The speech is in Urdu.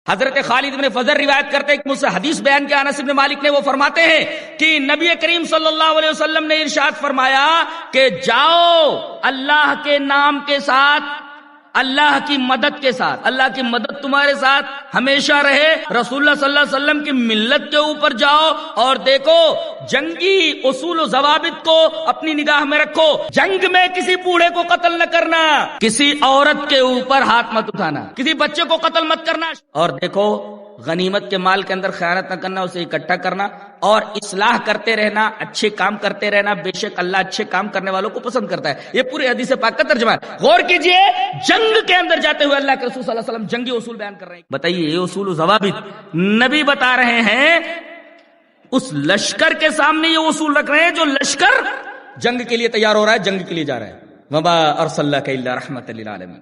حضرت خالد بن فضل روایت کرتے ہیں کہ مجھ سے حدیث بیان کیا انس بن مالک نے، وہ فرماتے ہیں کہ نبی کریم صلی اللہ علیہ وسلم نے ارشاد فرمایا کہ جاؤ اللہ کے نام کے ساتھ، اللہ کی مدد کے ساتھ، اللہ کی مدد تمہارے ساتھ ہمیشہ رہے، رسول اللہ صلی اللہ علیہ وسلم کی ملت کے اوپر جاؤ اور دیکھو جنگی اصول و ضوابط کو اپنی نگاہ میں رکھو، جنگ میں کسی بوڑھے کو قتل نہ کرنا، کسی عورت کے اوپر ہاتھ مت اٹھانا، کسی بچے کو قتل مت کرنا، اور دیکھو غنیمت کے مال کے اندر خیانت نہ کرنا، اسے اکٹھا کرنا اور اصلاح کرتے رہنا، اچھے کام کرتے رہنا، بے شک اللہ اچھے کام کرنے والوں کو پسند کرتا ہے۔ یہ پوری حدیث پاک کا ترجمہ ہے۔ غور کیجئے، جنگ کے اندر جاتے ہوئے اللہ کے رسول صلی اللہ علیہ وسلم جنگی اصول بیان کر رہے ہیں۔ بتائیے یہ اصول و ضوابط نبی بتا رہے ہیں، اس لشکر کے سامنے یہ اصول رکھ رہے ہیں جو لشکر جنگ کے لیے تیار ہو رہا ہے، جنگ کے لیے جا رہا ہے۔ وما ارسلناک الا رحمۃ للعالمین۔